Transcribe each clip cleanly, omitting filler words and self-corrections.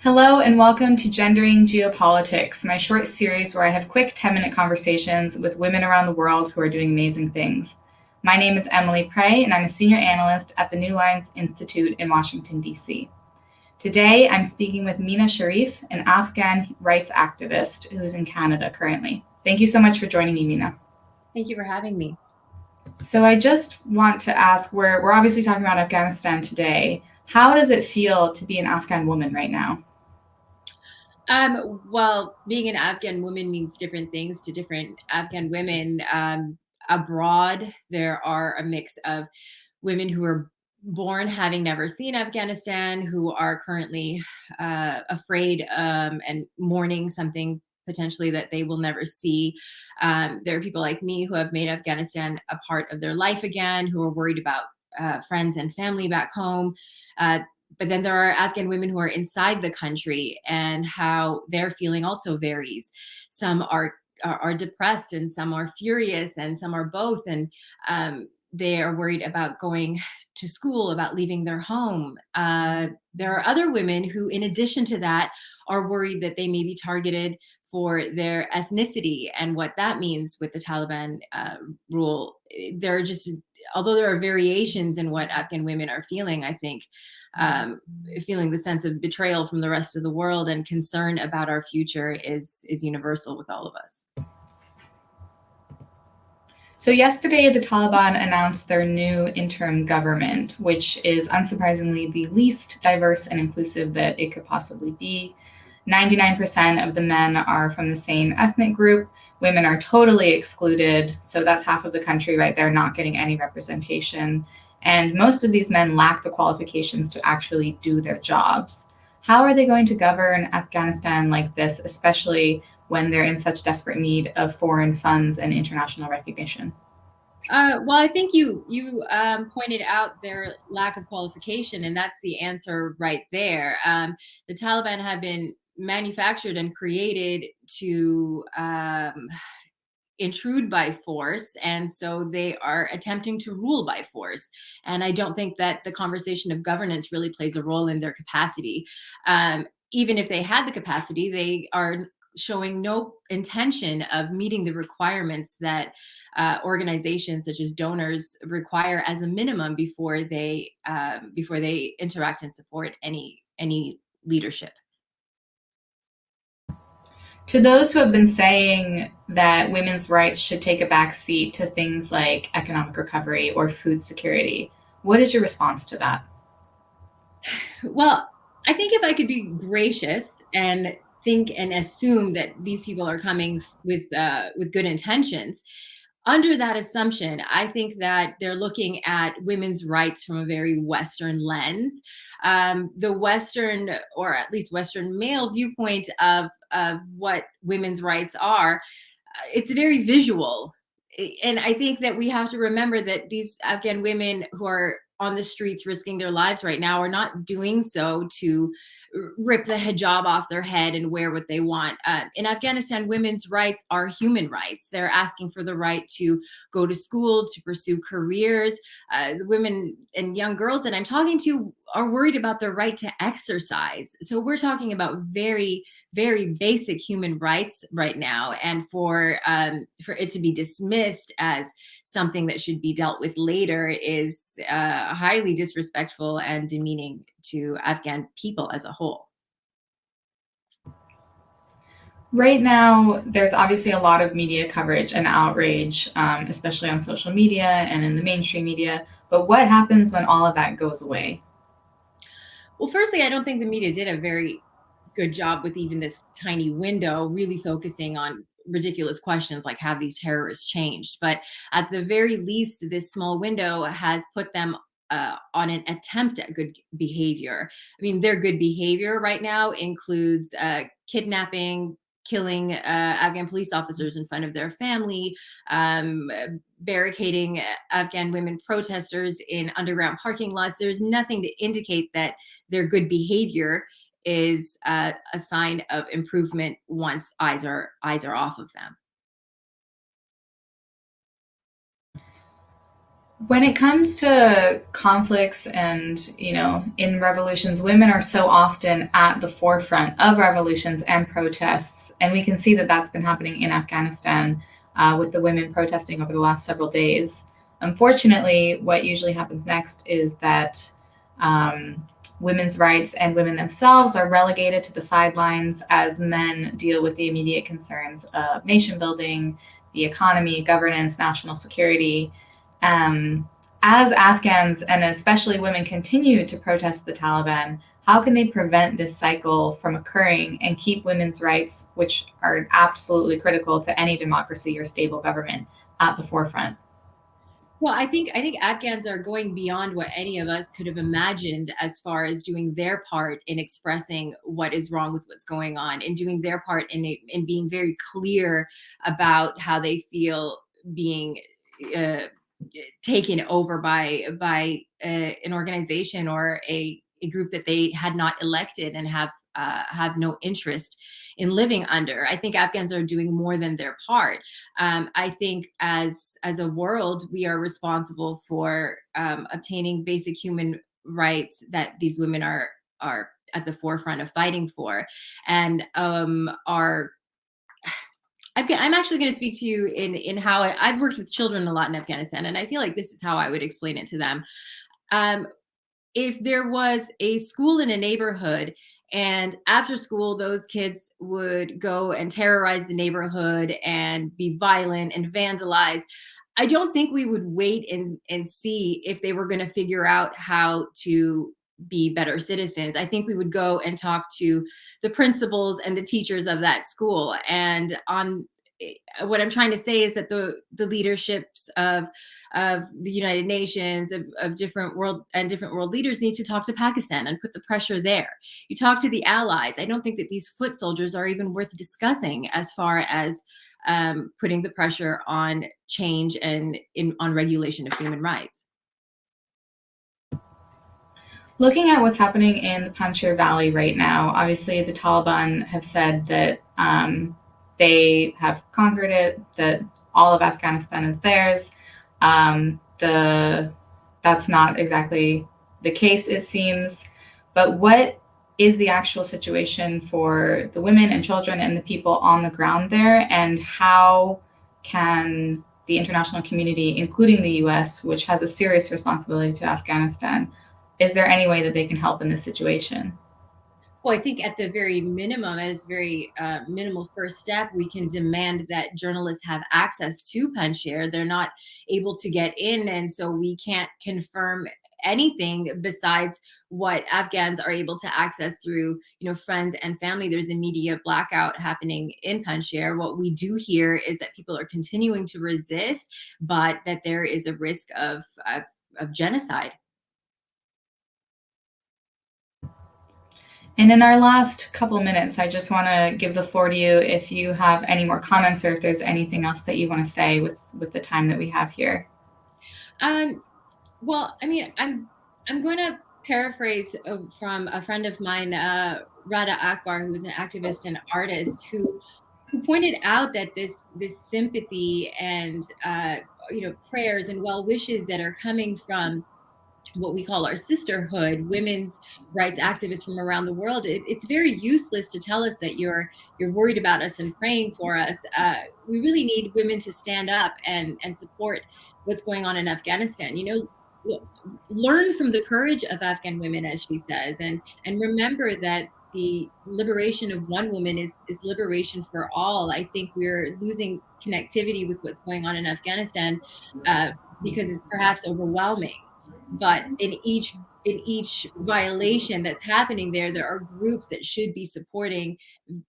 Hello and welcome to Gendering Geopolitics, my short series where I have quick 10-minute conversations with women around the world who are doing amazing things. My name is Emily Prey, and I'm a senior analyst at the New Lines Institute in Washington, D.C. Today, I'm speaking with Mina Sharif, an Afghan rights activist who is in Canada currently. Thank you so much for joining me, Mina. Thank you for having me. So I just want to ask, we're obviously talking about Afghanistan today. How does it feel to be an Afghan woman right now? Well, being an Afghan woman means different things to different Afghan women. Abroad, there are a mix of women who are born having never seen Afghanistan, who are currently afraid and mourning something potentially that they will never see. There are people like me who have made Afghanistan a part of their life again, who are worried about friends and family back home. Uh, but then there are Afghan women who are inside the country, and how their feeling also varies. Some are depressed, and some are furious, and some are both. And they are worried about going to school, about leaving their home. There are other women who, in addition to that, are worried that they may be targeted for their ethnicity and what that means with the Taliban rule. There are just, although there are variations in what Afghan women are feeling, I think feeling the sense of betrayal from the rest of the world and concern about our future is universal with all of us. So, yesterday, the Taliban announced their new interim government, which is unsurprisingly the least diverse and inclusive that it could possibly be. 99% of the men are from the same ethnic group. Women are totally excluded. So, that's half of the country right there not getting any representation. And most of these men lack the qualifications to actually do their jobs. How are they going to govern Afghanistan like this, especially when they're in such desperate need of foreign funds and international recognition? Well, I think you pointed out their lack of qualification, and that's the answer right there. The Taliban have been manufactured and created to intrude by force, and so they are attempting to rule by force. And I don't think that the conversation of governance really plays a role in their capacity. Even if they had the capacity, they are showing no intention of meeting the requirements that organizations such as donors require as a minimum before they interact and support any leadership. To those who have been saying that women's rights should take a back seat to things like economic recovery or food security, what is your response to that? Well, I think if I could be gracious and think and assume that these people are coming with good intentions, under that assumption, I think that they're looking at women's rights from a very Western lens. The Western, or at least Western male viewpoint of what women's rights are, it's very visual. And I think that we have to remember that these Afghan women who are on the streets risking their lives right now are not doing so to rip the hijab off their head and wear what they want. In Afghanistan, women's rights are human rights. They're asking for the right to go to school, to pursue careers. The women and young girls that I'm talking to are worried about their right to exercise. So we're talking about very basic human rights right now, and for it to be dismissed as something that should be dealt with later is highly disrespectful and demeaning to Afghan people as a whole. Right now, there's obviously a lot of media coverage and outrage, especially on social media and in the mainstream media. But what happens when all of that goes away? Well, firstly, I don't think the media did a very good job with even this tiny window, really focusing on ridiculous questions like, have these terrorists changed? But at the very least, this small window has put them on an attempt at good behavior. I mean, their good behavior right now includes kidnapping, killing Afghan police officers in front of their family, barricading Afghan women protesters in underground parking lots. There's nothing to indicate that their good behavior is a sign of improvement once eyes are off of them. When it comes to conflicts and, in revolutions, women are so often at the forefront of revolutions and protests. And we can see that that's been happening in Afghanistan with the women protesting over the last several days. Unfortunately, what usually happens next is that women's rights and women themselves are relegated to the sidelines as men deal with the immediate concerns of nation building, the economy, governance, national security. As Afghans and especially women continue to protest the Taliban, how can they prevent this cycle from occurring and keep women's rights, which are absolutely critical to any democracy or stable government, at the forefront? Well, I think Afghans are going beyond what any of us could have imagined as far as doing their part in expressing what is wrong with what's going on and doing their part in being very clear about how they feel being uh, taken over by an organization or a group that they had not elected and have no interest in living under. I think Afghans are doing more than their part. I think as a world, we are responsible for obtaining basic human rights that these women are at the forefront of fighting for, and are I'm actually going to speak to you in how I've worked with children a lot in Afghanistan, and I feel like this is how I would explain it to them. Um, if there was a school in a neighborhood, and after school those kids would go and terrorize the neighborhood and be violent and vandalize, I don't think we would wait and see if they were going to figure out how to be better citizens. I think we would go and talk to the principals and the teachers of that school. And on what I'm trying to say is that the leaderships of the United Nations, of different world leaders need to talk to Pakistan and put the pressure there. You talk to the allies. I don't think that these foot soldiers are even worth discussing as far as putting the pressure on change and on regulation of human rights. Looking at what's happening in the Panjshir Valley right now, obviously the Taliban have said that they have conquered it, that all of Afghanistan is theirs. That's not exactly the case, it seems. But what is the actual situation for the women and children and the people on the ground there, and how can the international community, including the US, which has a serious responsibility to Afghanistan, is there any way that they can help in this situation? Well, I think at the very minimum, as very minimal first step, we can demand that journalists have access to Panjshir. They're not able to get in, and so we can't confirm anything besides what Afghans are able to access through, friends and family. There's a media blackout happening in Panjshir. What we do hear is that people are continuing to resist, but that there is a risk of genocide. And in our last couple minutes, I just want to give the floor to you if you have any more comments or if there's anything else that you want to say with the time that we have here. Um, Well, I mean, I'm going to paraphrase from a friend of mine, Rada Akbar, who is an activist and artist, who pointed out that this sympathy and prayers and well wishes that are coming from what we call our sisterhood, women's rights activists from around the world. It's very useless to tell us that you're worried about us and praying for us. We really need women to stand up and support what's going on in Afghanistan. Learn from the courage of Afghan women, as she says, and remember that the liberation of one woman is liberation for all. I think we're losing connectivity with what's going on in Afghanistan uh, because it's perhaps overwhelming, but in each violation that's happening there are groups that should be supporting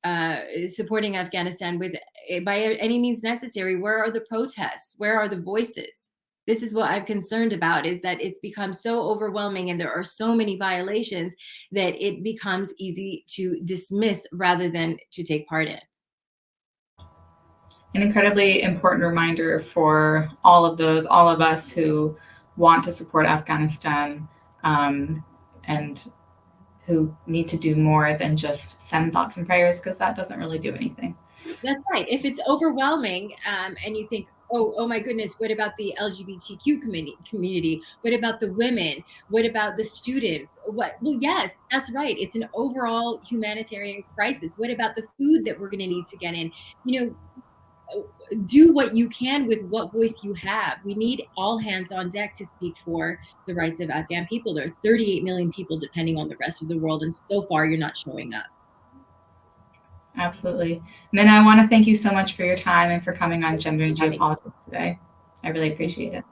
Afghanistan with by any means necessary. Where are the protests? Where are the voices? This is what I'm concerned about, is that it's become so overwhelming and there are so many violations that it becomes easy to dismiss rather than to take part in. An incredibly important reminder for all of us who want to support Afghanistan, and who need to do more than just send thoughts and prayers, because that doesn't really do anything. That's right. If it's overwhelming, and you think, oh my goodness, what about the LGBTQ community? What about the women? What about the students? What? Well, yes, that's right. It's an overall humanitarian crisis. What about the food that we're going to need to get in? You know, do what you can with what voice you have. We need all hands on deck to speak for the rights of Afghan people. There are 38 million people depending on the rest of the world, and so far you're not showing up. Absolutely. Mina, I want to thank you so much for your time and for coming on Gendering Geopolitics today. I really appreciate it.